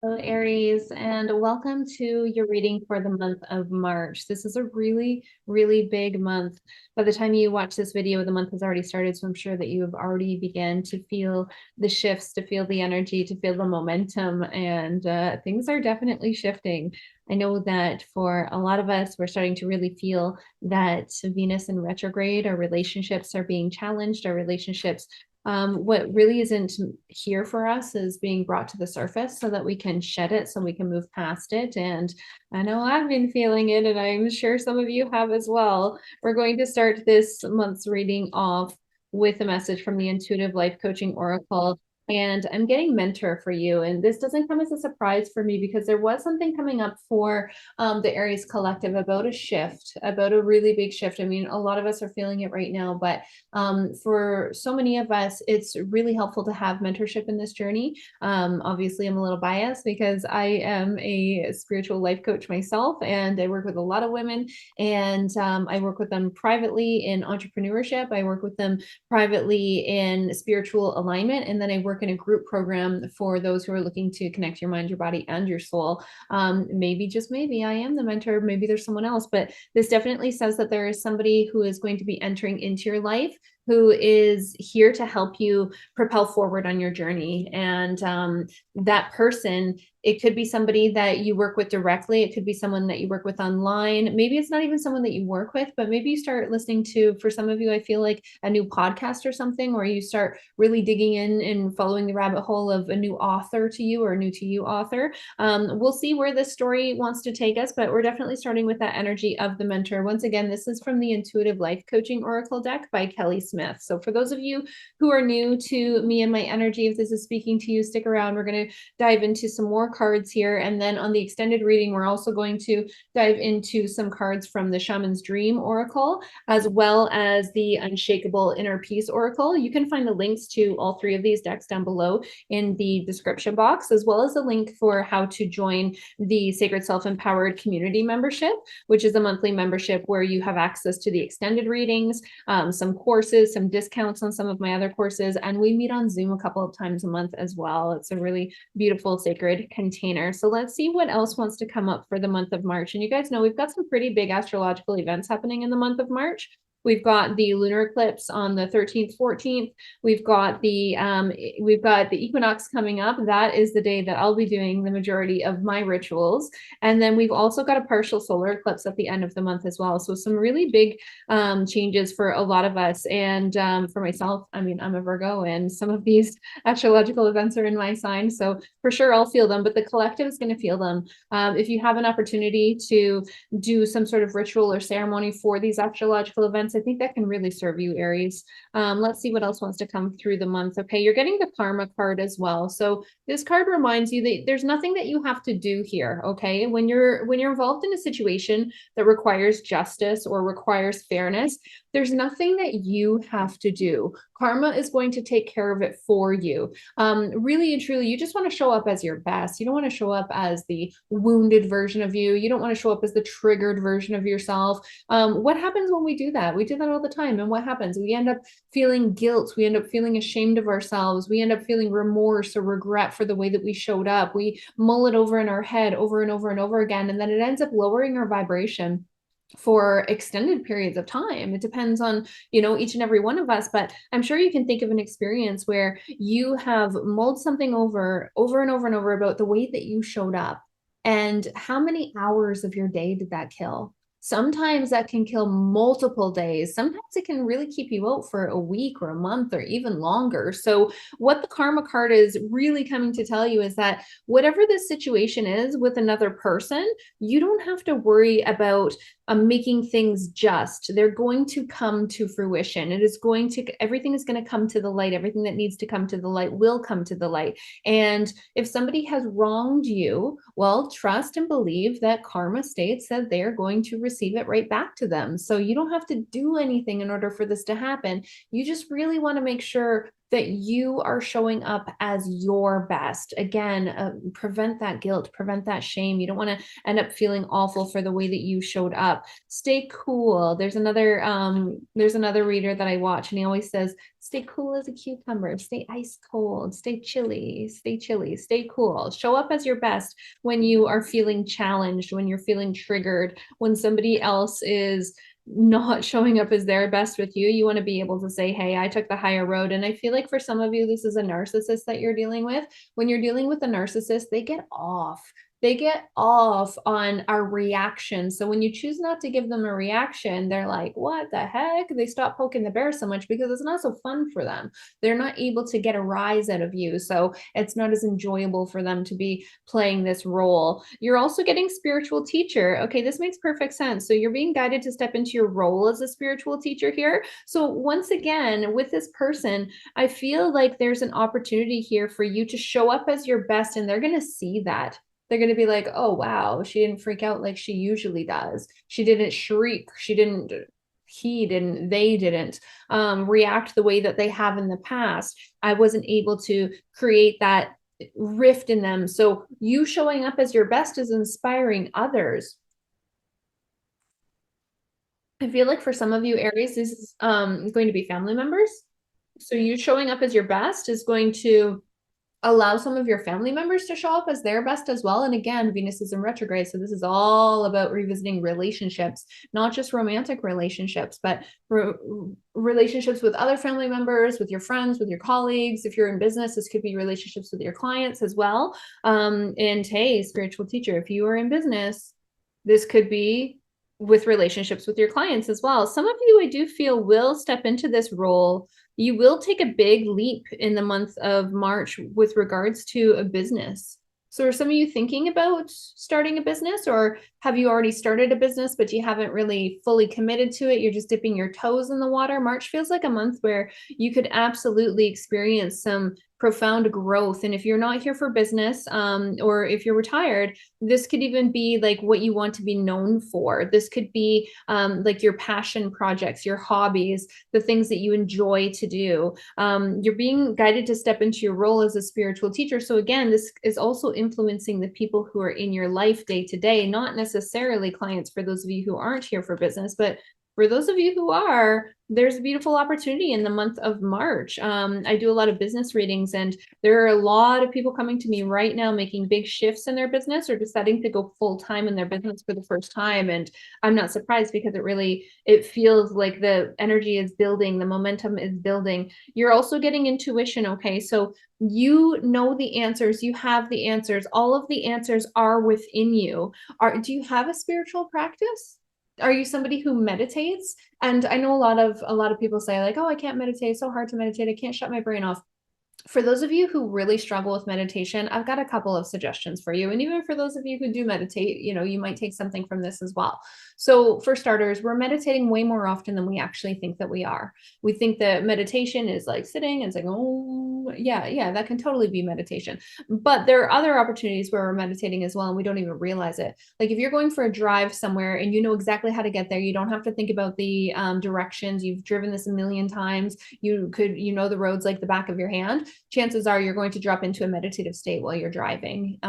Hello, Aries, and welcome to your reading for the month of March. This is a really, really big month. By the time you watch this video, the month has already started, so I'm sure that you have already begun to feel the shifts, to feel the energy, to feel the momentum, and things are definitely shifting. I know that for a lot of us, we're starting to really feel that Venus in retrograde, our relationships are being challenged, our relationships what really isn't here for us is being brought to the surface so that we can shed it, so we can move past it. And I know I've been feeling it, and I'm sure some of you have as well. We're going to start this month's reading off with a message from the Intuitive Life Coaching Oracle. And I'm getting mentor for you. And this doesn't come as a surprise for me because there was something coming up for the Aries Collective about a shift, about a really big shift. I mean, a lot of us are feeling it right now, but for so many of us, it's really helpful to have mentorship in this journey. Obviously, I'm a little biased because I am a spiritual life coach myself, and I work with a lot of women, and I work with them privately in entrepreneurship. I work with them privately in spiritual alignment, and then I work in a group program for those who are looking to connect your mind, your body, and your soul. Maybe, just maybe, I am the mentor. Maybe there's someone else, but this definitely says that there is somebody who is going to be entering into your life who is here to help you propel forward on your journey. And that person, it could be somebody that you work with directly. It could be someone that you work with online. Maybe it's not even someone that you work with, but maybe you start listening to, for some of you, I feel like a new podcast or something, or you start really digging in and following the rabbit hole of a new author to you or a new to you author. We'll see where this story wants to take us, but we're definitely starting with that energy of the mentor. Once again, this is from the Intuitive Life Coaching Oracle deck by Kelly Smith. So for those of you who are new to me and my energy, if this is speaking to you, stick around. We're going to dive into some more cards here. And then on the extended reading, we're also going to dive into some cards from the Shaman's Dream Oracle, as well as the Unshakable Inner Peace Oracle. You can find the links to all three of these decks down below in the description box, as well as a link for how to join the Sacred Self-Empowered Community membership, which is a monthly membership where you have access to the extended readings, some courses, some discounts on some of my other courses, and we meet on Zoom a couple of times a month as well. It's a really beautiful sacred container. So let's see what else wants to come up for the month of March. And you guys know we've got some pretty big astrological events happening in the month of March. We've got the lunar eclipse on the 13th, 14th. We've got the equinox coming up. That is the day that I'll be doing the majority of my rituals. And then we've also got a partial solar eclipse at the end of the month as well. So some really big changes for a lot of us. And for myself, I mean, I'm a Virgo, and some of these astrological events are in my sign. So for sure, I'll feel them, but the collective is going to feel them. If you have an opportunity to do some sort of ritual or ceremony for these astrological events, I think that can really serve you, Aries. Let's see what else wants to come through the month. Okay, you're getting the karma card as well. So this card reminds you that there's nothing that you have to do here. Okay, when you're involved in a situation that requires justice or requires fairness, there's nothing that you have to do. Karma is going to take care of it for you. Really and truly, you just want to show up as your best. You don't want to show up as the wounded version of you. You don't want to show up as the triggered version of yourself. What happens when we do that? We do that all the time. And what happens? We end up feeling guilt. We end up feeling ashamed of ourselves. We end up feeling remorse or regret for the way that we showed up. We mull it over in our head over and over and over again. And then it ends up lowering our vibration for extended periods of time. It depends on, each and every one of us, but I'm sure you can think of an experience where you have mulled something over and over and over about the way that you showed up. And how many hours of your day did that kill? Sometimes that can kill multiple days. Sometimes it can really keep you out for a week or a month or even longer. So what the karma card is really coming to tell you is that whatever this situation is with another person, you don't have to worry about making things just. They're going to come to fruition. Everything is going to come to the light. Everything that needs to come to the light will come to the light. And if somebody has wronged you, well, trust and believe that karma states that they're going to receive it right back to them. So you don't have to do anything in order for this to happen. You just really want to make sure that you are showing up as your best. Again, prevent that guilt, prevent that shame. You don't want to end up feeling awful for the way that you showed up. Stay cool. There's another reader that I watch, and he always says, stay cool as a cucumber, stay ice cold, stay chilly, stay cool. Show up as your best when you are feeling challenged, when you're feeling triggered, when somebody else is not showing up as their best with you. You want to be able to say, hey, I took the higher road. And I feel like for some of you, this is a narcissist that you're dealing with. When you're dealing with a narcissist, they get off. They get off on our reaction. So when you choose not to give them a reaction, they're like, what the heck? They stop poking the bear so much because it's not so fun for them. They're not able to get a rise out of you. So it's not as enjoyable for them to be playing this role. You're also getting spiritual teacher. Okay, this makes perfect sense. So you're being guided to step into your role as a spiritual teacher here. So once again, with this person, I feel like there's an opportunity here for you to show up as your best, and they're going to see that. They're going to be like, oh, wow, she didn't freak out like she usually does. She didn't shriek. She didn't, he didn't, they didn't react the way that they have in the past. I wasn't able to create that rift in them. So you showing up as your best is inspiring others. I feel like for some of you, Aries, this is going to be family members. So you showing up as your best is going to allow some of your family members to show up as their best as well. And again, Venus is in retrograde. So this is all about revisiting relationships, not just romantic relationships, but relationships with other family members, with your friends, with your colleagues. If you're in business, this could be relationships with your clients as well. And hey, spiritual teacher, if you are in business, this could be with relationships with your clients as well. Some of you, I do feel, will step into this role. You will take a big leap in the month of March with regards to a business. So are some of you thinking about starting a business, or have you already started a business, but you haven't really fully committed to it? You're just dipping your toes in the water. March feels like a month where you could absolutely experience some profound growth. And if you're not here for business, or if you're retired, this could even be like what you want to be known for. This could be like your passion projects, your hobbies, the things that you enjoy to do. You're being guided to step into your role as a spiritual teacher. So again, this is also influencing the people who are in your life day to day, not necessarily clients for those of you who aren't here for business, but for those of you who are, there's a beautiful opportunity in the month of March. I do a lot of business readings, and there are a lot of people coming to me right now making big shifts in their business or deciding to go full time in their business for the first time. And I'm not surprised, because it feels like the energy is building, the momentum is building. You're also getting intuition. Okay, so you know the answers, you have the answers, all of the answers are within you. Do you have a spiritual practice? Are you somebody who meditates? And I know a lot of people say like, oh, I can't meditate, it's so hard to meditate, I can't shut my brain off. For those of you who really struggle with meditation, I've got a couple of suggestions for you. And even for those of you who do meditate, you might take something from this as well. So for starters, we're meditating way more often than we actually think that we are. We think that meditation is like sitting and saying, oh, yeah, that can totally be meditation. But there are other opportunities where we're meditating as well, and we don't even realize it. Like if you're going for a drive somewhere and you know exactly how to get there, you don't have to think about the directions. You've driven this a million times. You know the roads like the back of your hand. Chances are you're going to drop into a meditative state while you're driving.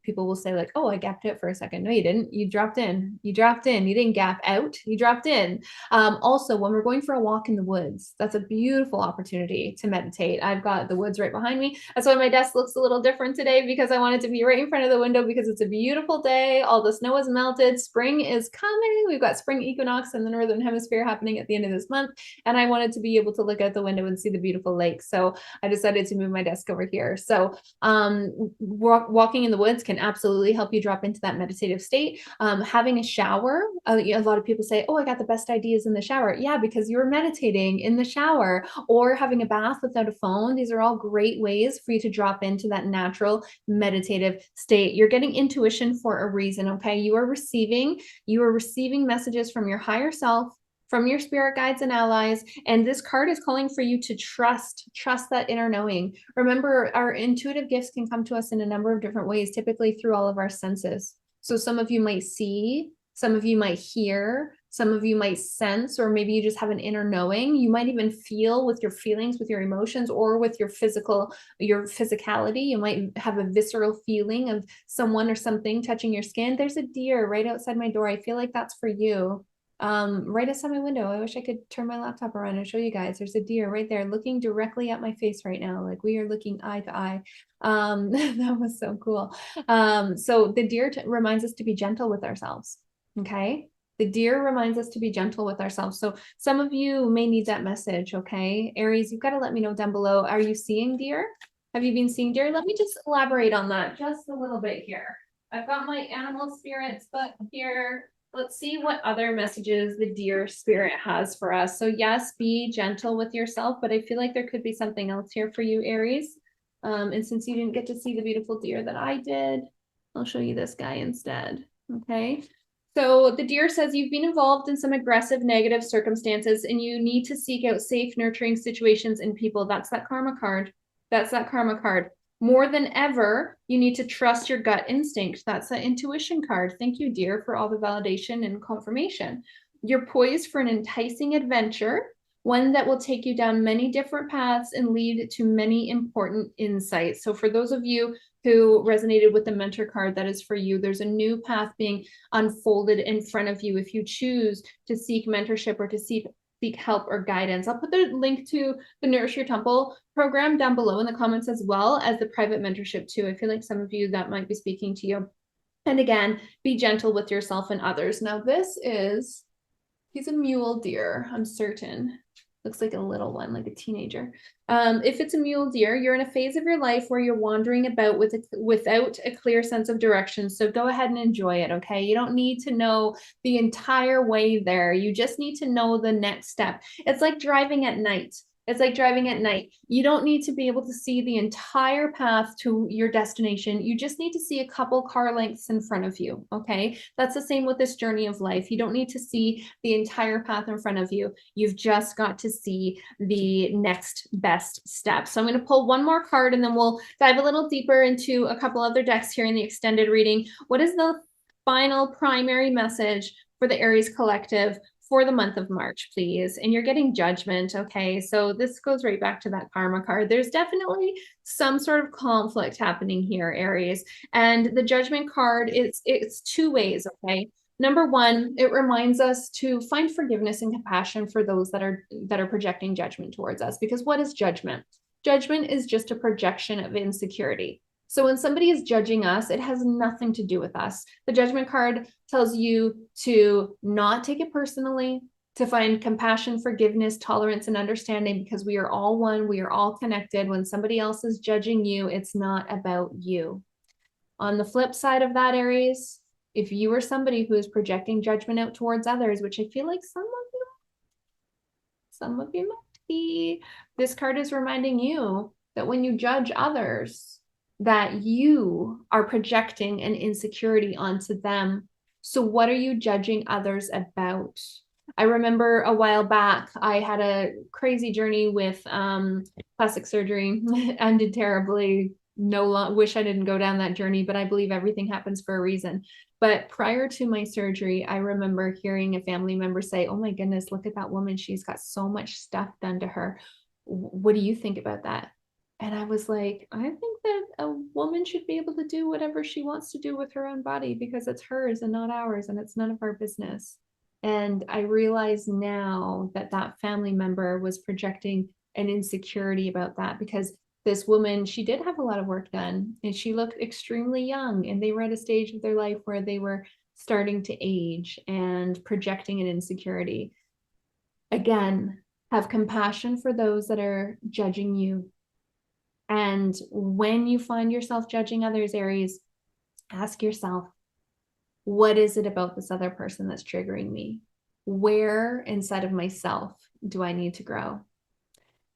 People will say like, oh, I gapped out for a second. No, you didn't. You dropped in. You didn't gap out. You dropped in. Also, when we're going for a walk in the woods, that's a beautiful opportunity to meditate. I've got the woods right behind me. That's why my desk looks a little different today, because I wanted to be right in front of the window, because it's a beautiful day. All the snow is melted. Spring is coming. We've got spring equinox in the Northern Hemisphere happening at the end of this month. And I wanted to be able to look out the window and see the beautiful lake. So I decided to move my desk over here. So walking in the woods can absolutely help you drop into that meditative state. Having a shower, a lot of people say, oh, I got the best ideas in the shower. Yeah, because you're meditating in the shower. Or having a bath without a phone. These are all great ways for you to drop into that natural meditative state. You're getting intuition for a reason, okay? You are receiving messages from your higher self, from your spirit guides and allies. And this card is calling for you to trust that inner knowing. Remember, our intuitive gifts can come to us in a number of different ways, typically through all of our senses. So some of you might see, some of you might hear, Some of you might sense, or maybe you just have an inner knowing. You might even feel with your feelings, with your emotions, or with your physicality. You might have a visceral feeling of someone or something touching your skin. There's a deer right outside my door. I feel like that's for you. Right outside my window. I wish I could turn my laptop around and show you guys. There's a deer right there looking directly at my face right now. Like we are looking eye to eye. That was so cool. So the deer reminds us to be gentle with ourselves. Okay. The deer reminds us to be gentle with ourselves. So some of you may need that message. Okay. Aries, you've got to let me know down below. Are you seeing deer? Have you been seeing deer? Let me just elaborate on that just a little bit here. I've got my animal spirits, but here, let's see what other messages the deer spirit has for us. So yes, be gentle with yourself, but I feel like there could be something else here for you, Aries. And since you didn't get to see the beautiful deer that I did, I'll show you this guy instead. Okay. So the deer says you've been involved in some aggressive, negative circumstances, and you need to seek out safe, nurturing situations and people. That's that karma card. That's that karma card. More than ever, you need to trust your gut instinct. That's that intuition card. Thank you, dear, for all the validation and confirmation. You're poised for an enticing adventure, one that will take you down many different paths and lead to many important insights. So for those of you who resonated with the mentor card, that is for you. There's a new path being unfolded in front of you if you choose to seek mentorship or to seek help or guidance. I'll put the link to the Nourish Your Temple program down below in the comments, as well as the private mentorship too. I feel like some of you that might be speaking to you. And again, be gentle with yourself and others. Now he's a mule deer, I'm certain. Looks like a little one, like a teenager. If it's a mule deer, you're in a phase of your life where you're wandering about without a clear sense of direction. So go ahead and enjoy it, okay? You don't need to know the entire way there. You just need to know the next step. It's like driving at night. It's like driving at night. You don't need to be able to see the entire path to your destination. You just need to see a couple car lengths in front of you, okay? That's the same with this journey of life. You don't need to see the entire path in front of you. You've just got to see the next best step. So I'm going to pull one more card and then we'll dive a little deeper into a couple other decks here in the extended reading. What is the final primary message for the Aries collective for the month of March, please? And you're getting judgment, okay? So this goes right back to that karma card. There's definitely some sort of conflict happening here, Aries. And the judgment card, it's two ways, okay? Number one, it reminds us to find forgiveness and compassion for those that are projecting judgment towards us. Because what is judgment? Judgment is just a projection of insecurity. So when somebody is judging us, it has nothing to do with us. The judgment card tells you to not take it personally, to find compassion, forgiveness, tolerance, and understanding, because we are all one. We are all connected. When somebody else is judging you, it's not about you. On the flip side of that, Aries, if you are somebody who is projecting judgment out towards others, which I feel like some of you might be, this card is reminding you that when you judge others, that you are projecting an insecurity onto them. So what are you judging others about? I remember a while back, I had a crazy journey with plastic surgery. It ended terribly. Wish I didn't go down that journey, but I believe everything happens for a reason. But prior to my surgery, I remember hearing a family member say, "Oh my goodness, look at that woman. She's got so much stuff done to her. What do you think about that?" And I was like, I think that a woman should be able to do whatever she wants to do with her own body because it's hers and not ours, and it's none of our business. And I realize now that that family member was projecting an insecurity about that, because this woman, she did have a lot of work done and she looked extremely young, and they were at a stage of their life where they were starting to age and projecting an insecurity. Again, have compassion for those that are judging you. And when you find yourself judging others, Aries, ask yourself, what is it about this other person that's triggering me? Where inside of myself do I need to grow?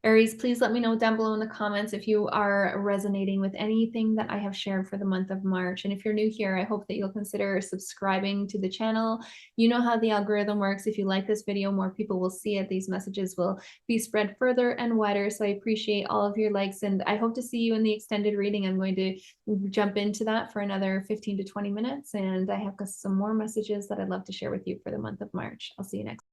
Aries, please let me know down below in the comments if you are resonating with anything that I have shared for the month of March. And if you're new here, I hope that you'll consider subscribing to the channel. You know how the algorithm works. If you like this video, more people will see it. These messages will be spread further and wider. So I appreciate all of your likes, and I hope to see you in the extended reading. I'm going to jump into that for another 15 to 20 minutes. And I have some more messages that I'd love to share with you for the month of March. I'll see you next.